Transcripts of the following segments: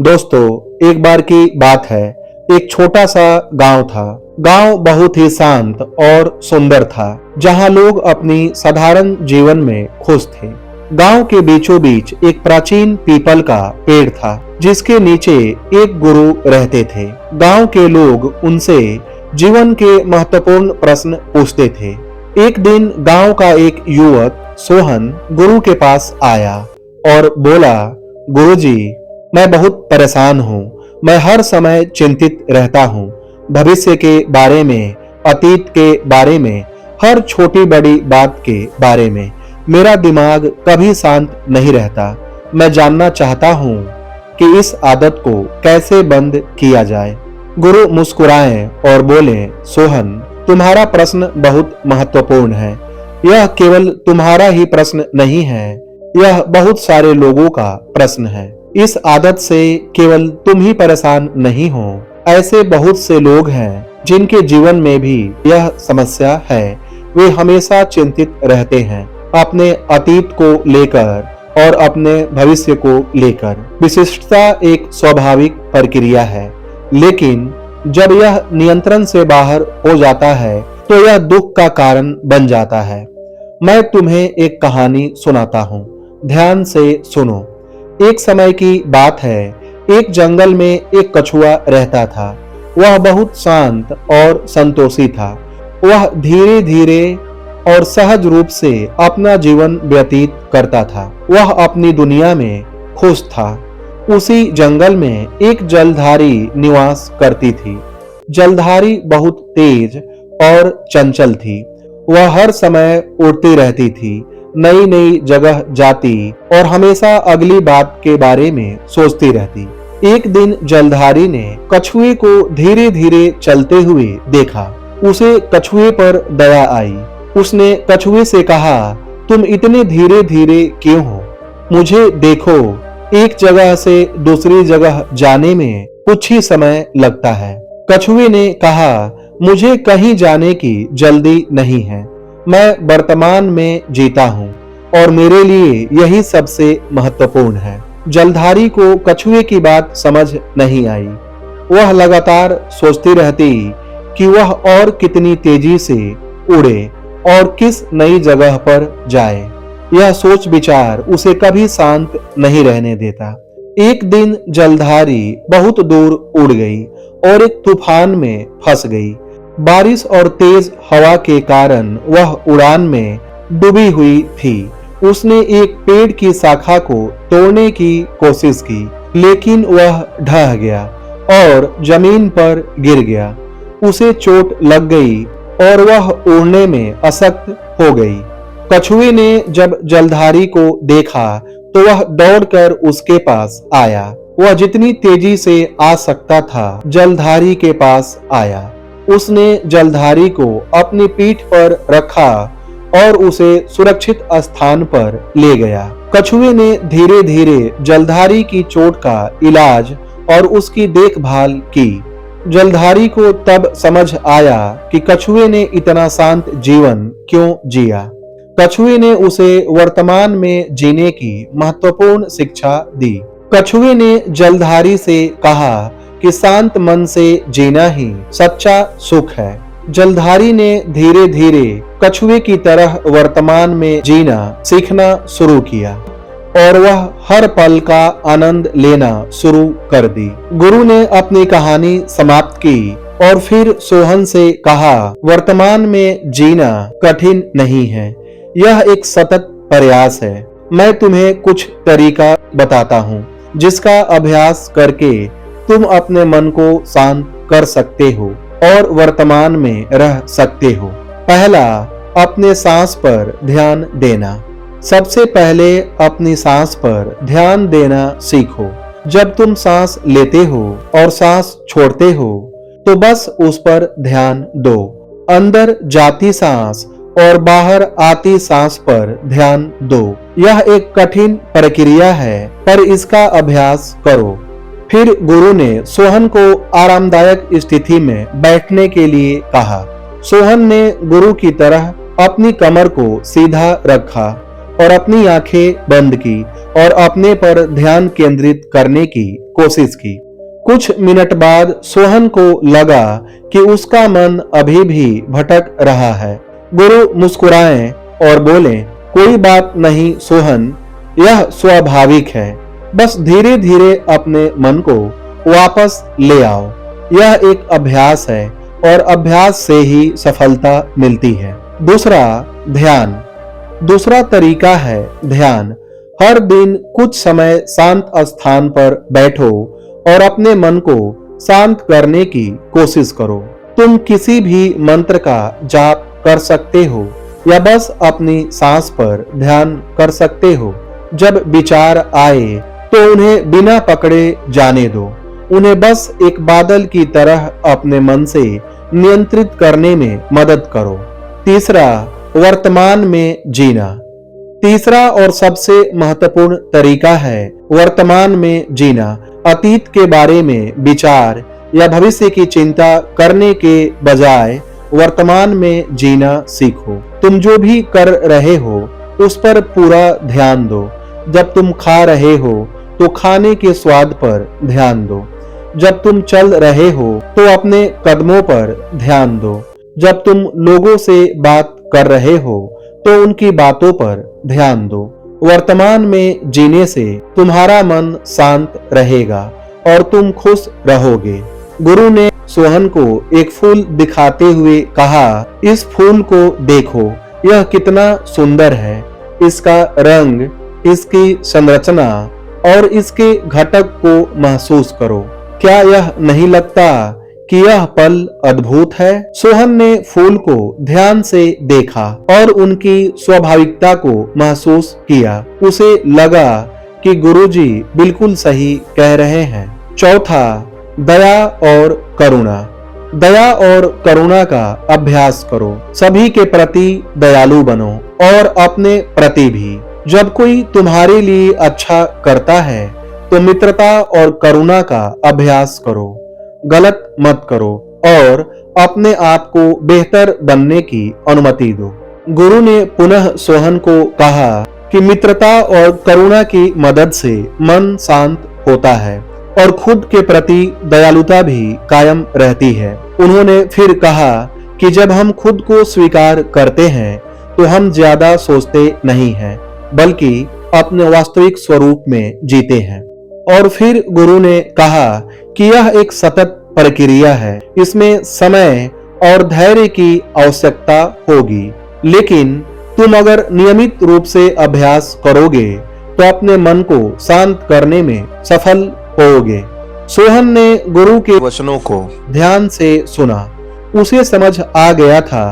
दोस्तों, एक बार की बात है। एक छोटा सा गांव था। गांव बहुत ही शांत और सुंदर था, जहां लोग अपनी साधारण जीवन में खुश थे। गांव के बीचों बीच एक प्राचीन पीपल का पेड़ था, जिसके नीचे एक गुरु रहते थे। गांव के लोग उनसे जीवन के महत्वपूर्ण प्रश्न पूछते थे। एक दिन गांव का एक युवक सोहन गुरु के पास आया और बोला, गुरुजी, मैं बहुत परेशान हूँ। मैं हर समय चिंतित रहता हूँ, भविष्य के बारे में, अतीत के बारे में, हर छोटी बड़ी बात के बारे में। मेरा दिमाग कभी शांत नहीं रहता। मैं जानना चाहता हूँ कि इस आदत को कैसे बंद किया जाए। गुरु मुस्कुराए और बोले, सोहन, तुम्हारा प्रश्न बहुत महत्वपूर्ण है। यह केवल तुम्हारा ही प्रश्न नहीं है, यह बहुत सारे लोगों का प्रश्न है। इस आदत से केवल तुम ही परेशान नहीं हो, ऐसे बहुत से लोग हैं जिनके जीवन में भी यह समस्या है। वे हमेशा चिंतित रहते हैं, अपने अतीत को लेकर और अपने भविष्य को लेकर। विशिष्टता एक स्वाभाविक प्रक्रिया है, लेकिन जब यह नियंत्रण से बाहर हो जाता है तो यह दुख का कारण बन जाता है। मैं तुम्हें एक कहानी सुनाता हूँ, ध्यान से सुनो। एक समय की बात है, एक जंगल में एक कछुआ रहता था। वह बहुत शांत और संतोषी था। वह धीरे धीरे और सहज रूप से अपना जीवन व्यतीत करता था। वह अपनी दुनिया में खुश था। उसी जंगल में एक जलधारी निवास करती थी। जलधारी बहुत तेज और चंचल थी। वह हर समय उड़ती रहती थी, नई नई जगह जाती और हमेशा अगली बात के बारे में सोचती रहती। एक दिन जलधारी ने कछुए को धीरे धीरे चलते हुए देखा। उसे कछुए पर दया आई। उसने कछुए से कहा, तुम इतने धीरे धीरे क्यों हो? मुझे देखो, एक जगह से दूसरी जगह जाने में कुछ ही समय लगता है। कछुए ने कहा, मुझे कहीं जाने की जल्दी नहीं है। मैं वर्तमान में जीता हूँ और मेरे लिए यही सबसे महत्वपूर्ण है। जलधारी को कछुए की बात समझ नहीं आई। वह लगातार सोचती रहती कि वह और कितनी तेजी से उड़े और किस नई जगह पर जाए। यह सोच विचार उसे कभी शांत नहीं रहने देता। एक दिन जलधारी बहुत दूर उड़ गई और एक तूफान में फंस गई। बारिश और तेज हवा के कारण वह उड़ान में डूबी हुई थी। उसने एक पेड़ की शाखा को तोड़ने की कोशिश की, लेकिन वह ढह गया और जमीन पर गिर गया। उसे चोट लग गई और वह उड़ने में अशक्त हो गई। कछुए ने जब जलधारी को देखा तो वह दौड़कर उसके पास आया। वह जितनी तेजी से आ सकता था, जलधारी के पास आया। उसने जलधारी को अपनी पीठ पर रखा और उसे सुरक्षित स्थान पर ले गया। कछुए ने धीरे धीरे जलधारी की चोट का इलाज और उसकी देखभाल की। जलधारी को तब समझ आया कि कछुए ने इतना शांत जीवन क्यों जिया। कछुए ने उसे वर्तमान में जीने की महत्वपूर्ण शिक्षा दी। कछुए ने जलधारी से कहा कि शांत मन से जीना ही सच्चा सुख है। जलधारी ने धीरे धीरे कछुए की तरह वर्तमान में जीना सीखना शुरू किया और वह हर पल का आनंद लेना शुरू कर दी। गुरु ने अपनी कहानी समाप्त की और फिर सोहन से कहा, वर्तमान में जीना कठिन नहीं है, यह एक सतत प्रयास है। मैं तुम्हें कुछ तरीका बताता हूँ, जिसका अभ्यास करके तुम अपने मन को शांत कर सकते हो और वर्तमान में रह सकते हो। पहला, अपने सांस पर ध्यान देना। सबसे पहले अपनी सांस पर ध्यान देना सीखो। जब तुम सांस लेते हो और सांस छोड़ते हो तो बस उस पर ध्यान दो। अंदर जाती सांस और बाहर आती सांस पर ध्यान दो। यह एक कठिन प्रक्रिया है, पर इसका अभ्यास करो। फिर गुरु ने सोहन को आरामदायक स्थिति में बैठने के लिए कहा। सोहन ने गुरु की तरह अपनी कमर को सीधा रखा और अपनी आंखें बंद की और अपने पर ध्यान केंद्रित करने की कोशिश की। कुछ मिनट बाद सोहन को लगा कि उसका मन अभी भी भटक रहा है। गुरु मुस्कुराए और बोले, कोई बात नहीं सोहन, यह स्वाभाविक है। बस धीरे धीरे अपने मन को वापस ले आओ। यह एक अभ्यास है और अभ्यास से ही सफलता मिलती है। दूसरा, ध्यान। दूसरा तरीका है ध्यान। हर दिन कुछ समय शांत स्थान पर बैठो और अपने मन को शांत करने की कोशिश करो। तुम किसी भी मंत्र का जाप कर सकते हो या बस अपनी सांस पर ध्यान कर सकते हो। जब विचार आए तो उन्हें बिना पकड़े जाने दो। उन्हें बस एक बादल की तरह अपने मन से नियंत्रित करने में मदद करो। तीसरा, वर्तमान में जीना। तीसरा और सबसे महत्वपूर्ण तरीका है वर्तमान में जीना। अतीत के बारे में विचार या भविष्य की चिंता करने के बजाय वर्तमान में जीना सीखो। तुम जो भी कर रहे हो उस पर पूरा ध्यान दो। जब तुम खा रहे हो तो खाने के स्वाद पर ध्यान दो। जब तुम चल रहे हो तो अपने कदमों पर ध्यान दो। जब तुम लोगों से बात कर रहे हो तो उनकी बातों पर ध्यान दो। वर्तमान में जीने से तुम्हारा मन शांत रहेगा और तुम खुश रहोगे। गुरु ने सोहन को एक फूल दिखाते हुए कहा, इस फूल को देखो, यह कितना सुंदर है। इसका रंग, इसकी संरचना और इसके घटक को महसूस करो। क्या यह नहीं लगता कि यह पल अद्भुत है? सोहन ने फूल को ध्यान से देखा और उनकी स्वाभाविकता को महसूस किया। उसे लगा कि गुरुजी बिल्कुल सही कह रहे हैं। चौथा, दया और करुणा। दया और करुणा का अभ्यास करो। सभी के प्रति दयालु बनो और अपने प्रति भी। जब कोई तुम्हारे लिए अच्छा करता है तो मित्रता और करुणा का अभ्यास करो। गलत मत करो और अपने आप को बेहतर बनने की अनुमति दो। गुरु ने पुनः सोहन को कहा कि मित्रता और करुणा की मदद से मन शांत होता है और खुद के प्रति दयालुता भी कायम रहती है। उन्होंने फिर कहा कि जब हम खुद को स्वीकार करते हैं तो हम ज्यादा सोचते नहीं हैं, बल्कि अपने वास्तविक स्वरूप में जीते हैं। और फिर गुरु ने कहा कि यह एक सतत प्रक्रिया है। इसमें समय और धैर्य की आवश्यकता होगी, लेकिन तुम अगर नियमित रूप से अभ्यास करोगे तो अपने मन को शांत करने में सफल होगे। सोहन ने गुरु के वचनों को ध्यान से सुना। उसे समझ आ गया था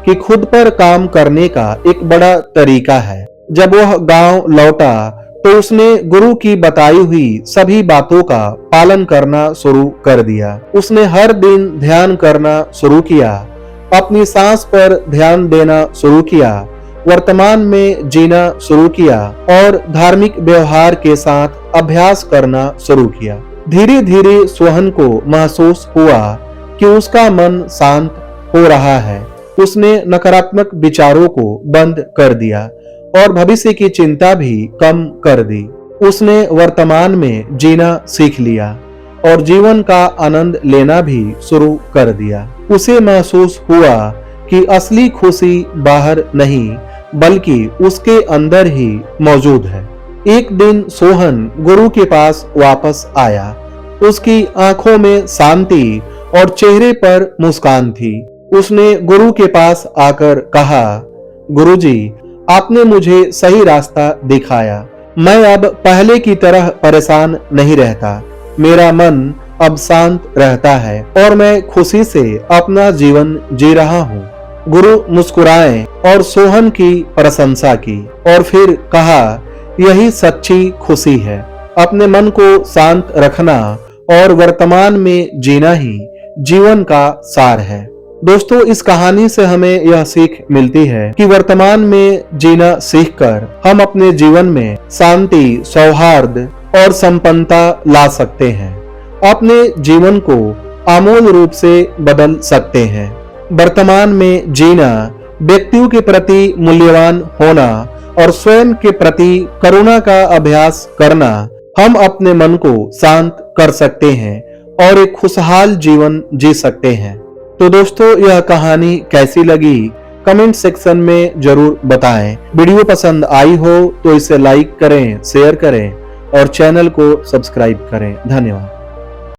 कि खुद पर काम करने का एक बड़ा तरीका है। जब वह गांव लौटा तो उसने गुरु की बताई हुई सभी बातों का पालन करना शुरू कर दिया। उसने हर दिन ध्यान करना शुरू किया, अपनी सांस पर ध्यान देना शुरू किया, वर्तमान में जीना शुरू किया और धार्मिक व्यवहार के साथ अभ्यास करना शुरू किया। धीरे धीरे सोहन को महसूस हुआ कि उसका मन शांत हो रहा है। उसने नकारात्मक विचारों को बंद कर दिया और भविष्य की चिंता भी कम कर दी। उसने वर्तमान में जीना सीख लिया और जीवन का आनंद लेना भी शुरू कर दिया। उसे महसूस हुआ कि असली खुशी बाहर नहीं बल्कि उसके अंदर ही मौजूद है। एक दिन सोहन गुरु के पास वापस आया। उसकी आंखों में शांति और चेहरे पर मुस्कान थी। उसने गुरु के पास आकर कहा, गुरुजी, आपने मुझे सही रास्ता दिखाया। मैं अब पहले की तरह परेशान नहीं रहता। मेरा मन अब शांत रहता है और मैं खुशी से अपना जीवन जी रहा हूँ। गुरु मुस्कुराए और सोहन की प्रशंसा की और फिर कहा, यही सच्ची खुशी है। अपने मन को शांत रखना और वर्तमान में जीना ही जीवन का सार है। दोस्तों, इस कहानी से हमें यह सीख मिलती है कि वर्तमान में जीना सीखकर हम अपने जीवन में शांति, सौहार्द और संपन्नता ला सकते हैं। अपने जीवन को आमूल रूप से बदल सकते हैं। वर्तमान में जीना, व्यक्तियों के प्रति मूल्यवान होना और स्वयं के प्रति करुणा का अभ्यास करना हम अपने मन को शांत कर सकते हैं और एक खुशहाल जीवन जी सकते हैं। तो दोस्तों, यह कहानी कैसी लगी कमेंट सेक्शन में जरूर बताएं। वीडियो पसंद आई हो तो इसे लाइक करें, शेयर करें और चैनल को सब्सक्राइब करें। धन्यवाद।